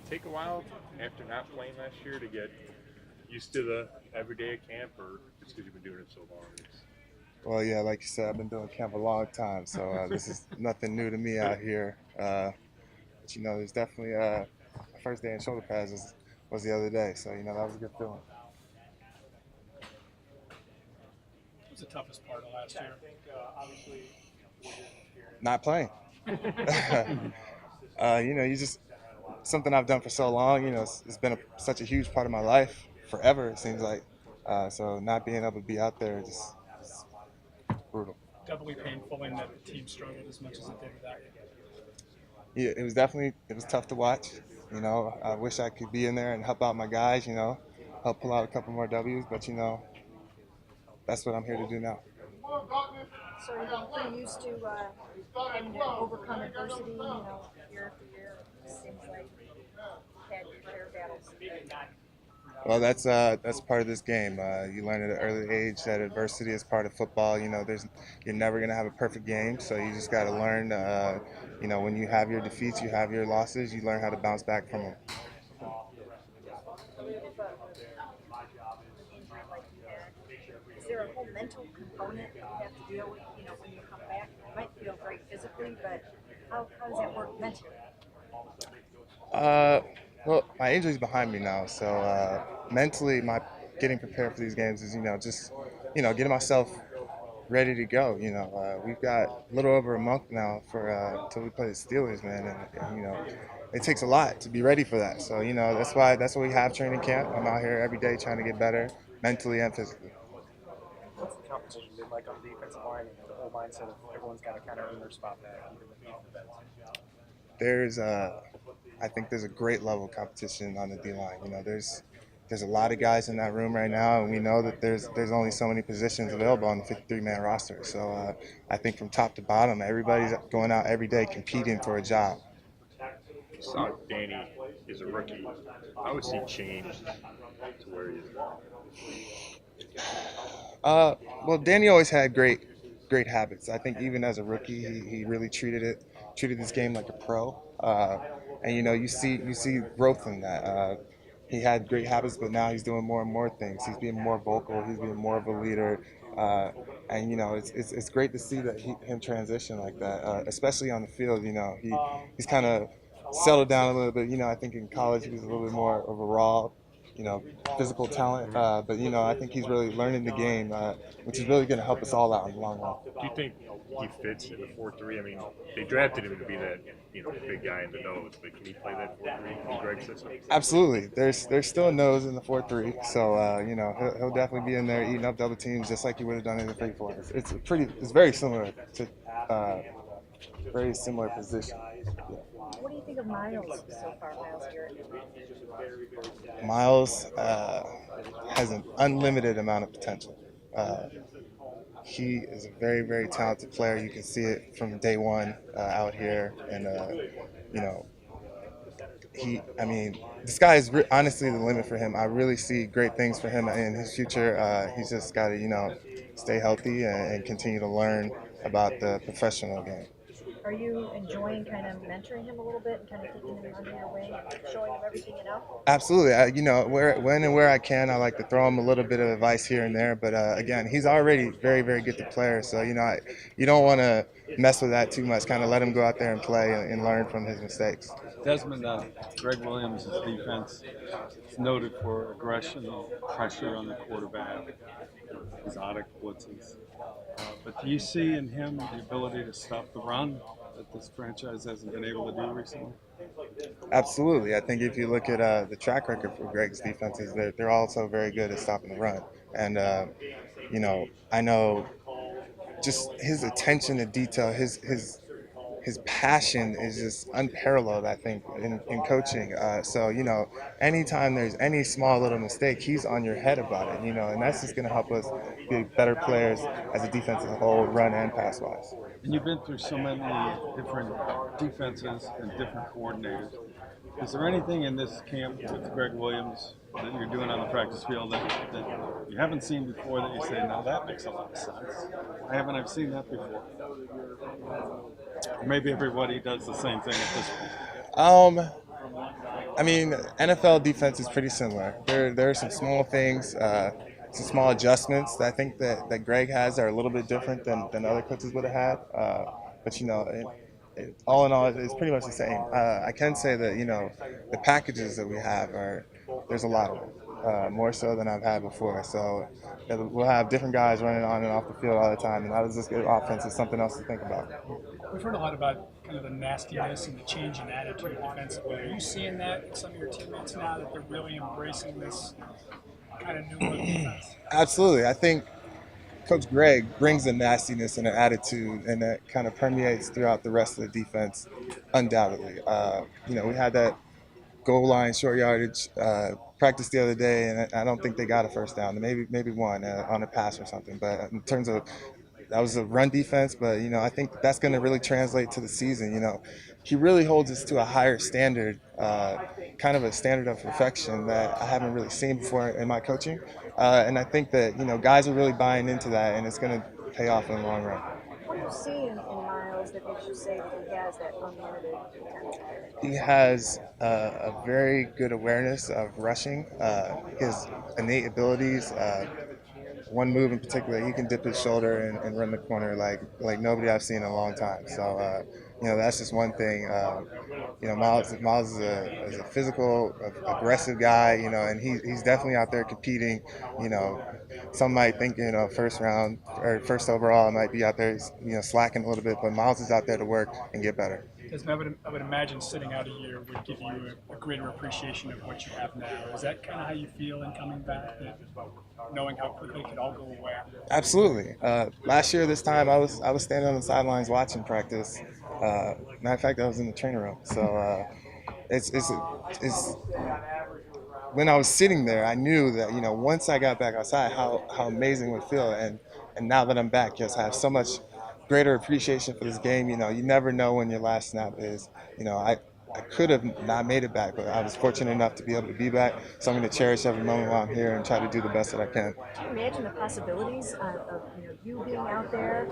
take a while after not playing last year to get used to the everyday at camp, or just because you've been doing it so long? Well, yeah, like you said, I've been doing camp a long time, so this is nothing new to me out here. But there's definitely my first day in shoulder pads was the other day, so that was a good feeling. What was the toughest part of last year? Not playing. You just something I've done for so long. It's been such a huge part of my life forever. It seems like. So not being able to be out there is brutal. Doubly painful in that the team struggled as much as it did without you. Yeah, it was tough to watch. I wish I could be in there and help out my guys. Help pull out a couple more W's. But that's what I'm here to do now. So you're getting pretty used to having to overcome adversity, year after year. It seems like you've had rare battles. Well, that's part of this game. You learn at an early age that adversity is part of football. You're never gonna have a perfect game, so you just got to learn. When you have your defeats, you have your losses. You learn how to bounce back from them. When you have an injury like you had, is there a whole mental component that you have to deal with, when you come back? You might feel great physically, but how does that work mentally? Uh, well, my injury's behind me now, so mentally, my getting prepared for these games is just getting myself ready to go. We've got a little over a month now for until we play the Steelers, man, and it takes a lot to be ready for that. So that's why we have training camp. I'm out here every day trying to get better mentally and physically. What's the competition been like on the defensive line and the whole mindset of everyone's got to kind of earn their spot back, even with the offense? There's I think there's a great level of competition on the D line. There's a lot of guys in that room right now, and we know that there's only so many positions available on the 53-man roster. So I think from top to bottom, everybody's going out every day competing for a job. Saw Danny is a rookie. How has he changed to where he is now? Uh, well, Danny always had great habits. I think even as a rookie, he really treated this game like a pro. And you see growth in that. He had great habits, but now he's doing more and more things. He's being more vocal. He's being more of a leader. And it's great to see that him transition like that, especially on the field. He's kind of settled down a little bit. I think in college he was a little bit more of a raw, you know, physical talent. But I think he's really learning the game, which is really going to help us all out in the long run. Do you think he fits in the 4-3? I mean, they drafted him to be that big guy in the nose, but can he play that 4-3 in Greg's system? Absolutely. There's still a nose in the 4-3, so he'll definitely be in there eating up double teams just like he would have done in the 3-4. It's very similar to very similar position. Yeah. What do you think of Miles so far, Miles Garrett? Miles has an unlimited amount of potential. He is a very, very talented player. You can see it from day one out here, and you know, I mean, the sky is honestly the limit for him. I really see great things for him in his future. He's just got to, stay healthy and continue to learn about the professional game. Are you enjoying kind of mentoring him a little bit and kind of taking him under your wing and showing him everything you know? Absolutely. When and where I can, I like to throw him a little bit of advice here and there. But again, he's already very, very gifted player. So you don't want to mess with that too much. Kind of let him go out there and play and learn from his mistakes. Desmond, Greg Williams' defense is noted for aggression and pressure on the quarterback, exotic blitzes. But do you see in him the ability to stop the run that this franchise hasn't been able to do recently? Absolutely. I think if you look at the track record for Greg's defenses, they're also very good at stopping the run. And I know just his attention to detail, his passion is just unparalleled, I think, in coaching. So anytime there's any small little mistake, he's on your head about it. And that's just going to help us be better players as a defense as a whole, run and pass wise. And you've been through so many different defenses and different coordinators. Is there anything in this camp with Greg Williams that you're doing on the practice field that you haven't seen before that you say, now that makes a lot of sense? Why haven't I seen that before? Maybe everybody does the same thing at this point. Um, I mean, NFL defense is pretty similar. There are some small things, some small adjustments that I think that Greg has that are a little bit different than other coaches would have had. But all in all, it's pretty much the same. I can say that the packages that we have there's a lot of them, more so than I've had before. So we'll have different guys running on and off the field all the time, and that is just good offense. Is something else to think about. We've heard a lot about kind of the nastiness and the change in attitude defensively. Are you seeing that in some of your teammates now that they're really embracing this kind of new look defense? Absolutely, I think Coach Greg brings a nastiness and an attitude, and that kind of permeates throughout the rest of the defense, undoubtedly. We had that goal line short yardage practice the other day, and I don't think they got a first down. Maybe one on a pass or something. But in terms of that was a run defense, but I think that's going to really translate to the season. He really holds us to a higher standard, kind of a standard of perfection that I haven't really seen before in my coaching, and I think that guys are really buying into that, and it's going to pay off in the long run. What do you see in Miles that makes you say that he has that unlimited potential? He has a very good awareness of rushing, his innate abilities. One move in particular, he can dip his shoulder and run the corner like nobody I've seen in a long time. So that's just one thing. Miles is a physical, aggressive guy. And he's definitely out there competing. Some might think first round or first overall might be out there slacking a little bit, but Miles is out there to work and get better. Desmond, I would imagine sitting out a year would give you a greater appreciation of what you have now. Is that kind of how you feel in coming back, that knowing how quickly it could all go away? Absolutely. Last year, this time, I was standing on the sidelines watching practice. Matter of fact, I was in the training room. So it's when I was sitting there, I knew that once I got back outside, how amazing it would feel. And now that I'm back, yes, I have so much greater appreciation for this game. You never know when your last snap is. I could have not made it back, but I was fortunate enough to be able to be back. So I'm going to cherish every moment while I'm here and try to do the best that I can. Can you imagine the possibilities of you being out there,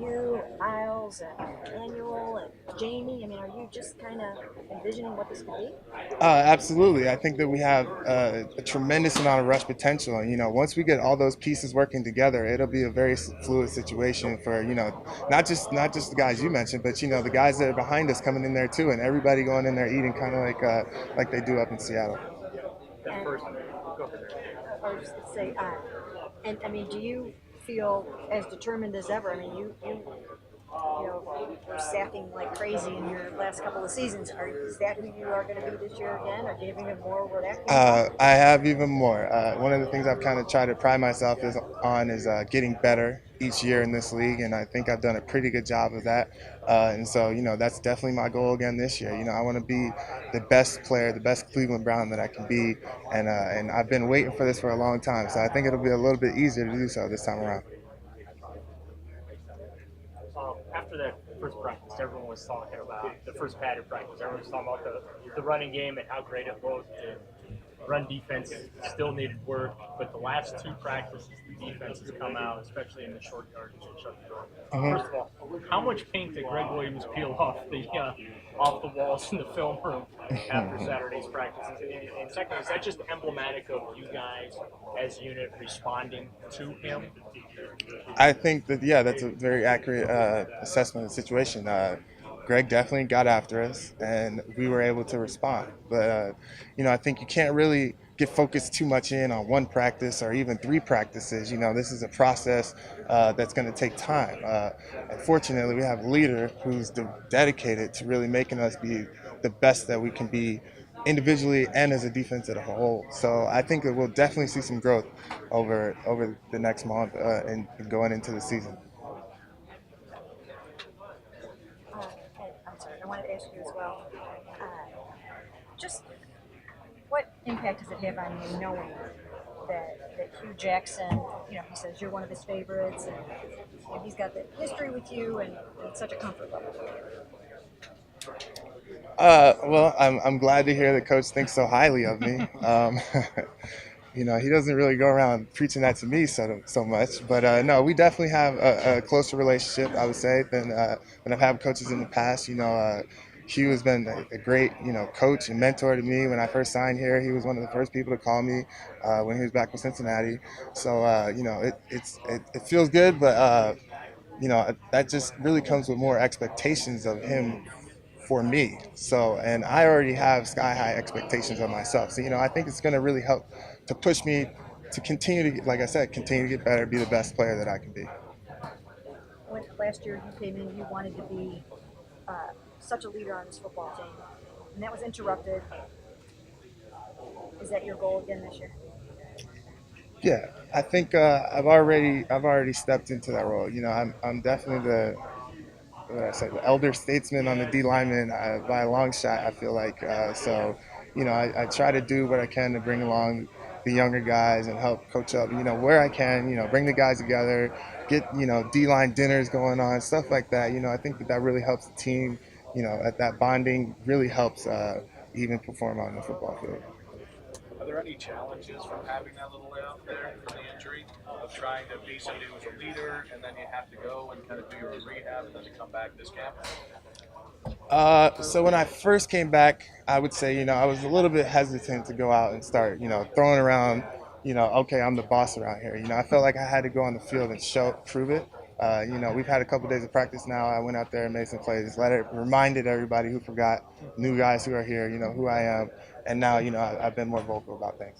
you, Miles, and Daniel, and Jamie? I mean, are you just kind of envisioning what this could be? Absolutely. I think that we have a tremendous amount of rush potential. And, once we get all those pieces working together, it'll be a very fluid situation for, not just the guys you mentioned, but, the guys that are behind us coming in there too, and everybody going in there eating kind of like they do up in Seattle. And I mean, do you feel as determined as ever? I mean, you were sacking like crazy in your last couple of seasons. Is that who you are going to be this year again, or do you have even more where that comes from? I have even more. One of the things I've kind of tried to pride myself is getting better each year in this league, and I think I've done a pretty good job of that. And so, that's definitely my goal again this year. I want to be the best player, the best Cleveland Brown that I can be, and I've been waiting for this for a long time. So I think it'll be a little bit easier to do so this time around. After that first practice, everyone was talking about the first padded practice. Everyone was talking about the running game and how great it looked. And run defense still needed work, but the last two practices, the defense has come out, especially in the short yardage and shut the door. First of all, how much paint did Greg Williams peel off the walls in the film room after Saturday's practices? And second, is that just emblematic of you guys as a unit responding to him? I think that, that's a very accurate assessment of the situation. Greg definitely got after us, and we were able to respond. But, I think you can't really get focused too much in on one practice or even three practices. This is a process that's going to take time. And fortunately, we have a leader who's dedicated to really making us be the best that we can be individually and as a defense as a whole. So I think that we'll definitely see some growth over the next month and going into the season. I'm sorry, I wanted to ask you as well. Just what impact does it have on you knowing that Hugh Jackson, he says you're one of his favorites, and he's got the history with you, and it's such a comfort level for you? Well, I'm glad to hear the coach thinks so highly of me. He doesn't really go around preaching that to me so much, but no, we definitely have a closer relationship, I would say, than I've had with coaches in the past. Hugh has been a great, coach and mentor to me. When I first signed here, he was one of the first people to call me when he was back with Cincinnati. So, it feels good, but, that just really comes with more expectations of him for me. So, and I already have sky high expectations of myself. So, I think it's going to really help to push me to continue to, like I said, continue to get better, be the best player that I can be. When last year you came in, you wanted to be such a leader on this football team, and that was interrupted. Is that your goal again this year? Yeah, I think I've already stepped into that role. I'm definitely what I say, the elder statesman on the D lineman by a long shot. I feel like so. I try to do what I can to bring along the younger guys and help coach up. Where I can. Bring the guys together, get D line dinners going on, stuff like that. I think that really helps the team. At that bonding really helps even perform on the football field. Are there any challenges from having that little layoff there from the injury of trying to be somebody who's a leader and then you have to go and kind of do your own rehab and then to come back this camp? So when I first came back, I would say, I was a little bit hesitant to go out and start, throwing around, okay, I'm the boss around here. I felt like I had to go on the field and prove it. We've had a couple days of practice now. I went out there and made some plays, reminded everybody who forgot, new guys who are here, who I am. And now, I've been more vocal about things.